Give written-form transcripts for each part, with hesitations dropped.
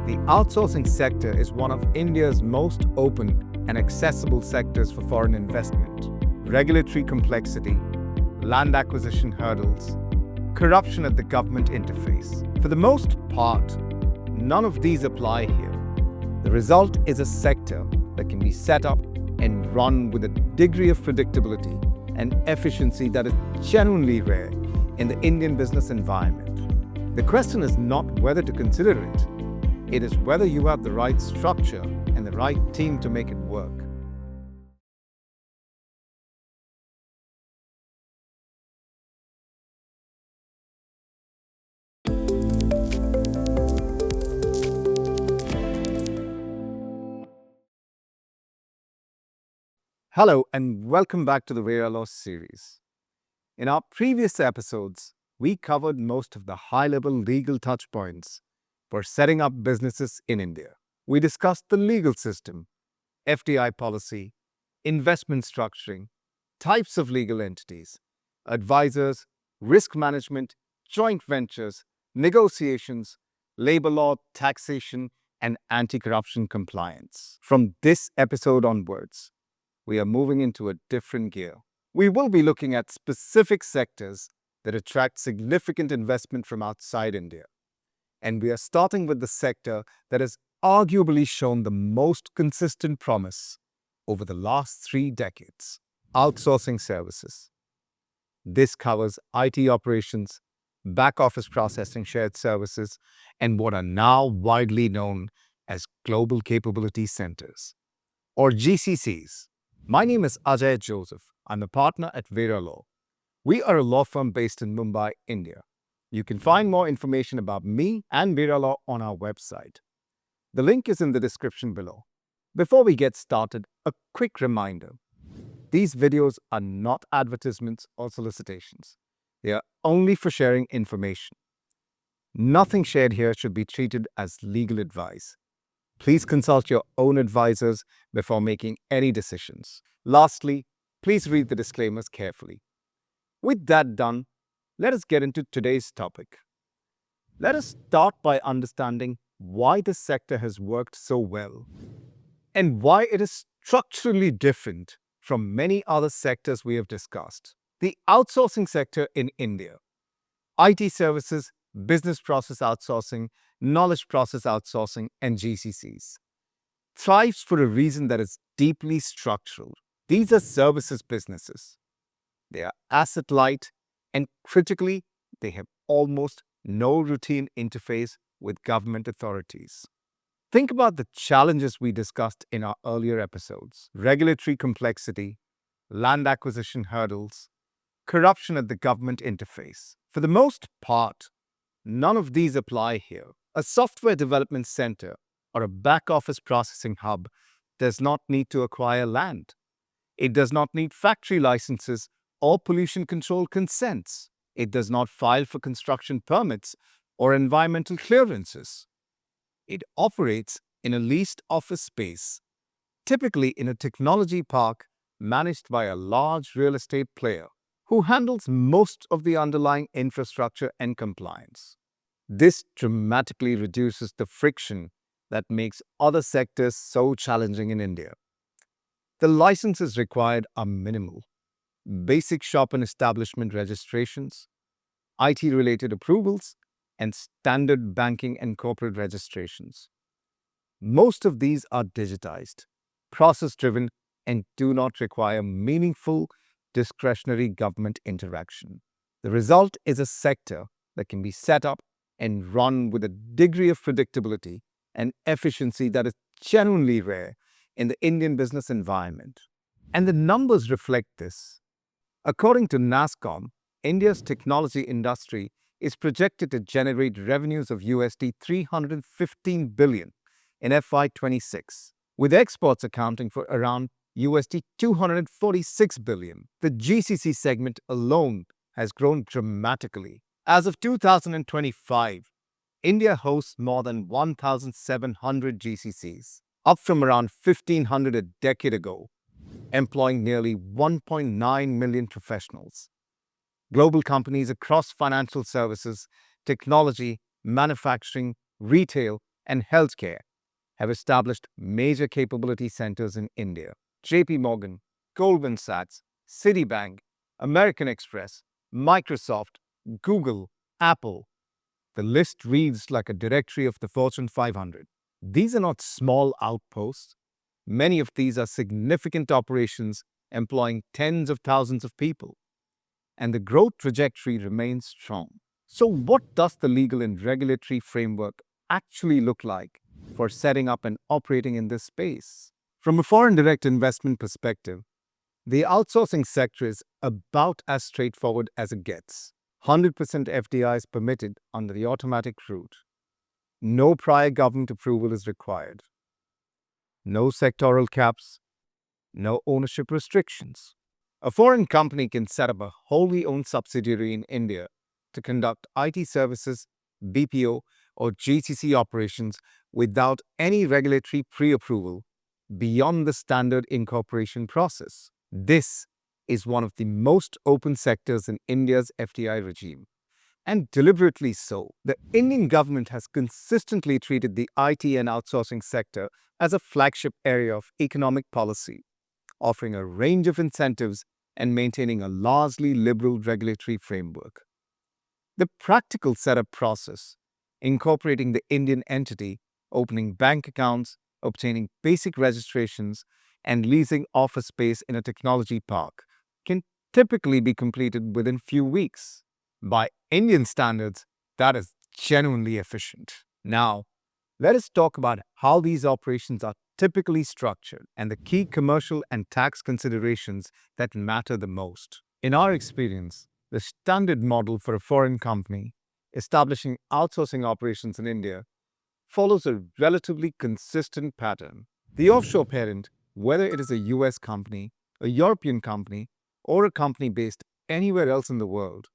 The outsourcing sector is one of India's most open and accessible sectors for foreign investment. Regulatory complexity, land acquisition hurdles, corruption at the government interface. For the most part, none of these apply here. The result is a sector that can be set up and run with a degree of predictability and efficiency that is genuinely rare in the Indian business environment. The question is not whether to consider it. It is whether you have the right structure and the right team to make it work. Hello and welcome back to the Vera Law series. In our previous episodes, we covered most of the high-level legal touchpoints for setting up businesses in India. We discussed the legal system, FDI policy, investment structuring, types of legal entities, advisors, risk management, joint ventures, negotiations, labor law, taxation, and anti-corruption compliance. From this episode onwards, we are moving into a different gear. We will be looking at specific sectors that attract significant investment from outside India. And we are starting with the sector that has arguably shown the most consistent promise over the last 3 decades: outsourcing services. This covers IT operations, back office processing, shared services, and what are now widely known as Global Capability Centers, or GCCs. My name is Ajay Joseph. I'm a partner at Vera Law. We are a law firm based in Mumbai, India. You can find more information about me and Vera Law on our website. The link is in the description below. Before we get started, a quick reminder. These videos are not advertisements or solicitations. They are only for sharing information. Nothing shared here should be treated as legal advice. Please consult your own advisors before making any decisions. Lastly, please read the disclaimers carefully. With that done, let us get into today's topic. Let us start by understanding why this sector has worked so well and why it is structurally different from many other sectors we have discussed. The outsourcing sector in India, IT services, business process outsourcing, knowledge process outsourcing, and GCCs, thrives for a reason that is deeply structural. These are services businesses. They are asset light, and critically, they have almost no routine interface with government authorities. Think about the challenges we discussed in our earlier episodes: regulatory complexity, land acquisition hurdles, corruption at the government interface. For the most part, none of these apply here. A software development center or a back office processing hub does not need to acquire land. It does not need factory licenses or pollution control consents. It does not file for construction permits or environmental clearances. It operates in a leased office space, typically in a technology park managed by a large real estate player who handles most of the underlying infrastructure and compliance. This dramatically reduces the friction that makes other sectors so challenging in India. The licenses required are minimal: basic shop and establishment registrations, IT-related approvals, and standard banking and corporate registrations. Most of these are digitized, process-driven, and do not require meaningful discretionary government interaction. The result is a sector that can be set up and run with a degree of predictability and efficiency that is genuinely rare in the Indian business environment. And the numbers reflect this. According to NASSCOM, India's technology industry is projected to generate revenues of USD 315 billion in FY26, with exports accounting for around USD 246 billion. The GCC segment alone has grown dramatically. As of 2025, India hosts more than 1,700 GCCs, up from around 1,500 a decade ago, employing nearly 1.9 million professionals. Global companies across financial services, technology, manufacturing, retail, and healthcare have established major capability centers in India. JP Morgan, Goldman Sachs, Citibank, American Express, Microsoft, Google, Apple. The list reads like a directory of the Fortune 500. These are not small outposts. Many of these are significant operations employing tens of thousands of people, and the growth trajectory remains strong. So, what does the legal and regulatory framework actually look like for setting up and operating in this space? From a foreign direct investment perspective, the outsourcing sector is about as straightforward as it gets. 100% FDI is permitted under the automatic route. No prior government approval is required. No sectoral caps, no ownership restrictions. A foreign company can set up a wholly owned subsidiary in India to conduct IT services, BPO, or GCC operations without any regulatory pre-approval beyond the standard incorporation process. This is one of the most open sectors in India's FDI regime. And deliberately so. The Indian government has consistently treated the IT and outsourcing sector as a flagship area of economic policy, offering a range of incentives and maintaining a largely liberal regulatory framework. The practical setup process, incorporating the Indian entity, opening bank accounts, obtaining basic registrations, and leasing office space in a technology park, can typically be completed within few weeks. By Indian standards, that is genuinely efficient. Now, let us talk about how these operations are typically structured and the key commercial and tax considerations that matter the most. In our experience, the standard model for a foreign company establishing outsourcing operations in India follows a relatively consistent pattern. The offshore parent, whether it is a US company, a European company, or a company based anywhere else in the world,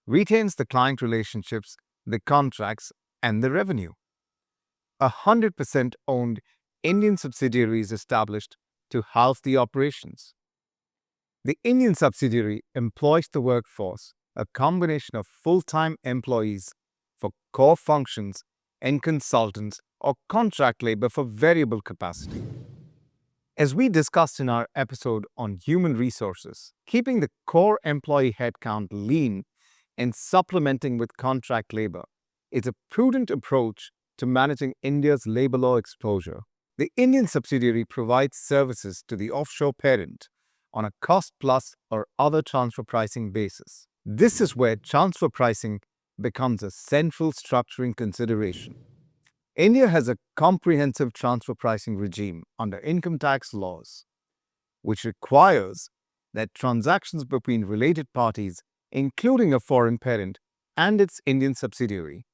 retains the client relationships, the contracts, and the revenue. 100% owned Indian subsidiary is established to house the operations. The Indian subsidiary employs the workforce, a combination of full-time employees for core functions and consultants or contract labor for variable capacity. As we discussed in our episode on human resources, keeping the core employee headcount lean and supplementing with contract labor is a prudent approach to managing India's labor law exposure. The Indian subsidiary provides services to the offshore parent on a cost-plus or other transfer pricing basis. This is where transfer pricing becomes a central structuring consideration. India has a comprehensive transfer pricing regime under income tax laws, which requires that transactions between related parties, including a foreign parent and its Indian subsidiary,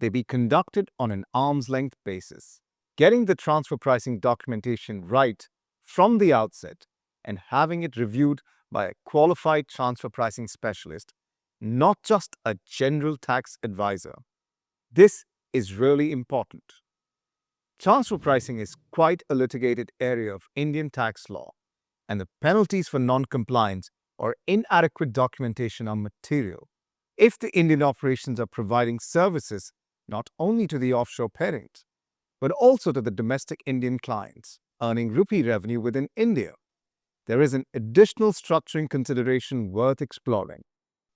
they be conducted on an arm's length basis. Getting the transfer pricing documentation right from the outset and having it reviewed by a qualified transfer pricing specialist, not just a general tax advisor. This is really important. Transfer pricing is quite a litigated area of Indian tax law, and the penalties for non-compliance or inadequate documentation are material. If the Indian operations are providing services not only to the offshore parent, but also to the domestic Indian clients, earning rupee revenue within India, there is an additional structuring consideration worth exploring.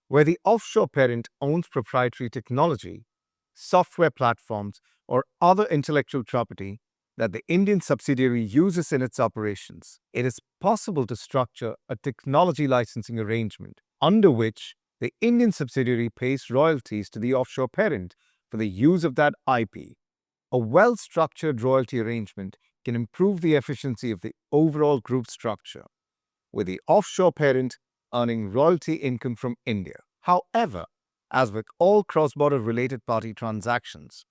Where the offshore parent owns proprietary technology, software platforms, or other intellectual property that the Indian subsidiary uses in its operations, it is possible to structure a technology licensing arrangement under which the Indian subsidiary pays royalties to the offshore parent for the use of that IP. A well-structured royalty arrangement can improve the efficiency of the overall group structure, with the offshore parent earning royalty income from India. However, as with all cross-border related party transactions,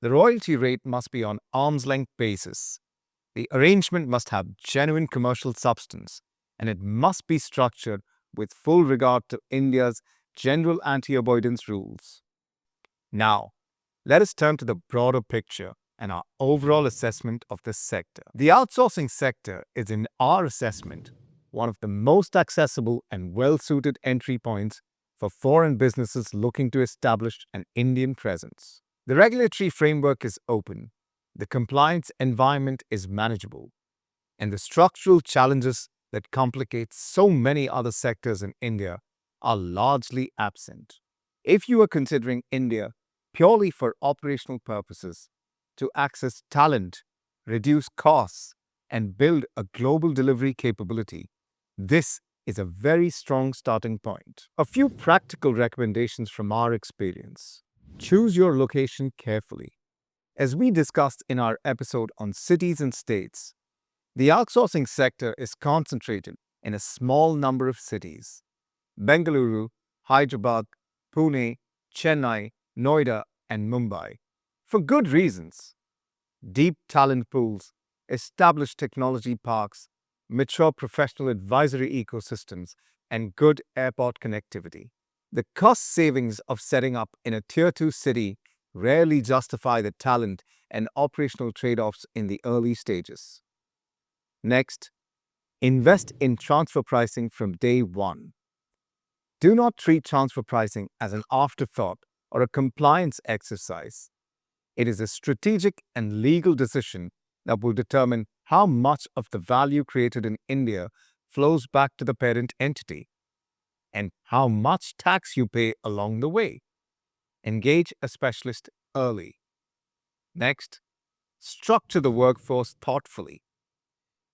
the royalty rate must be on arm's length basis. The arrangement must have genuine commercial substance, and it must be structured with full regard to India's general anti-avoidance rules. Now, let us turn to the broader picture and our overall assessment of this sector. The outsourcing sector is, in our assessment, one of the most accessible and well-suited entry points for foreign businesses looking to establish an Indian presence. The regulatory framework is open, the compliance environment is manageable, and the structural challenges that complicate so many other sectors in India are largely absent. If you are considering India purely for operational purposes, to access talent, reduce costs, and build a global delivery capability, this is a very strong starting point. A few practical recommendations from our experience. Choose your location carefully. As we discussed in our episode on cities and states, the outsourcing sector is concentrated in a small number of cities: Bengaluru, Hyderabad, Pune, Chennai, Noida, and Mumbai. For good reasons: deep talent pools, established technology parks, mature professional advisory ecosystems, and good airport connectivity. The cost savings of setting up in a Tier 2 city rarely justify the talent and operational trade-offs in the early stages. Next, invest in transfer pricing from day one. Do not treat transfer pricing as an afterthought or a compliance exercise. It is a strategic and legal decision that will determine how much of the value created in India flows back to the parent entity and how much tax you pay along the way. Engage a specialist early. Next, structure the workforce thoughtfully.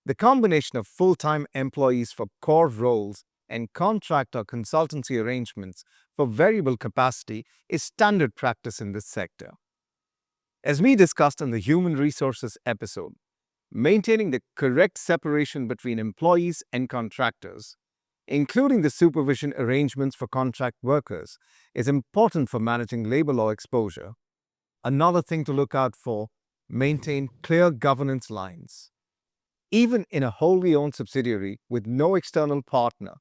The combination of full-time employees for core roles and contract or consultancy arrangements for variable capacity is standard practice in this sector. As we discussed in the Human Resources episode, maintaining the correct separation between employees and contractors, including the supervision arrangements for contract workers, is important for managing labor law exposure. Another thing to look out for: maintain clear governance lines. Even in a wholly owned subsidiary with no external partner,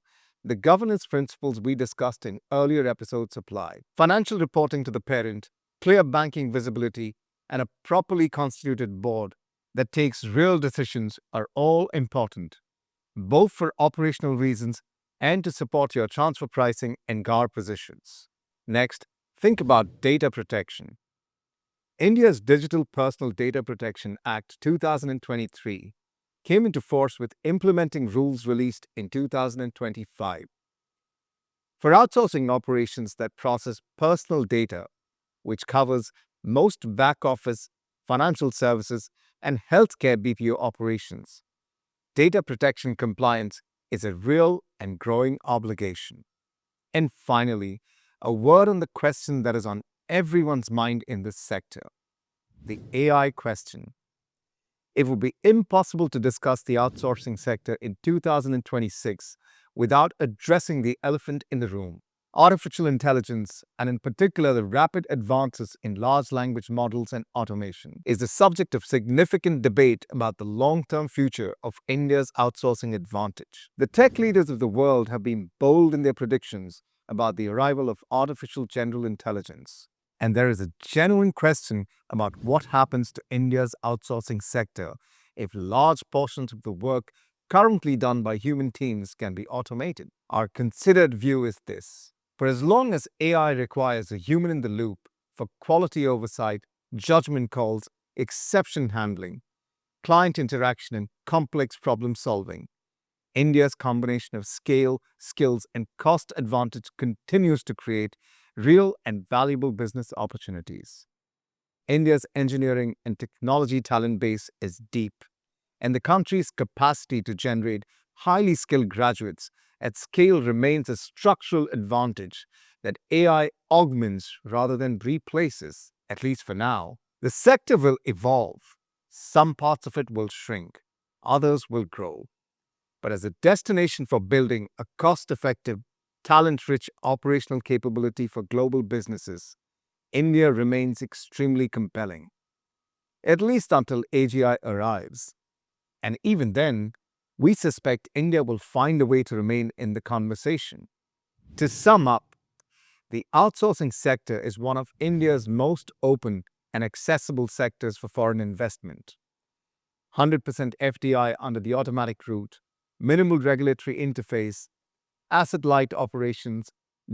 the governance principles we discussed in earlier episodes apply. Financial reporting to the parent, clear banking visibility, and a properly constituted board that takes real decisions are all important, both for operational reasons and to support your transfer pricing and GAR positions. Next, think about data protection. India's Digital Personal Data Protection Act 2023 came into force with implementing rules released in 2025. For outsourcing operations that process personal data, which covers most back office, financial services, and healthcare BPO operations, data protection compliance is a real and growing obligation. And finally, a word on the question that is on everyone's mind in this sector: the AI question. It would be impossible to discuss the outsourcing sector in 2026 without addressing the elephant in the room. Artificial intelligence, and in particular the rapid advances in large language models and automation, is the subject of significant debate about the long-term future of India's outsourcing advantage. The tech leaders of the world have been bold in their predictions about the arrival of artificial general intelligence. And there is a genuine question about what happens to India's outsourcing sector if large portions of the work currently done by human teams can be automated. Our considered view is this: for as long as AI requires a human in the loop for quality oversight, judgment calls, exception handling, client interaction, and complex problem solving, India's combination of scale, skills, and cost advantage continues to create real and valuable business opportunities. India's engineering and technology talent base is deep, and the country's capacity to generate highly skilled graduates at scale remains a structural advantage that AI augments rather than replaces, at least for now. The sector will evolve. Some parts of it will shrink, others will grow. But as a destination for building a cost-effective, talent-rich operational capability for global businesses, India remains extremely compelling, at least until AGI arrives. And even then, we suspect India will find a way to remain in the conversation. To sum up, the outsourcing sector is one of India's most open and accessible sectors for foreign investment. 100% FDI under the automatic route, minimal regulatory interface, asset-light operations,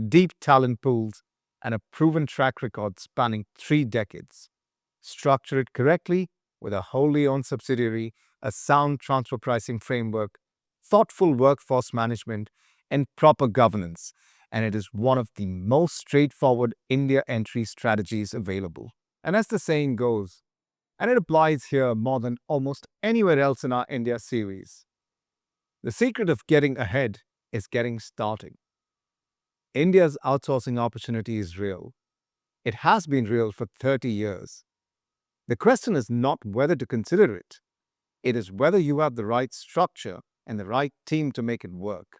deep talent pools, and a proven track record spanning 3 decades. Structure it correctly, with a wholly owned subsidiary, a sound transfer pricing framework, thoughtful workforce management, and proper governance. And it is one of the most straightforward India entry strategies available. And as the saying goes, and it applies here more than almost anywhere else in our India series, the secret of getting ahead is getting started. India's outsourcing opportunity is real. It has been real for 30 years. The question is not whether to consider it, it is whether you have the right structure and the right team to make it work.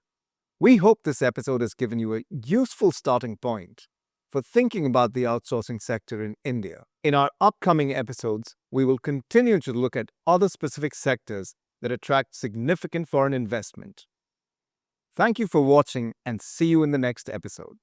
We hope this episode has given you a useful starting point for thinking about the outsourcing sector in India. In our upcoming episodes, we will continue to look at other specific sectors that attract significant foreign investment. Thank you for watching and see you in the next episode.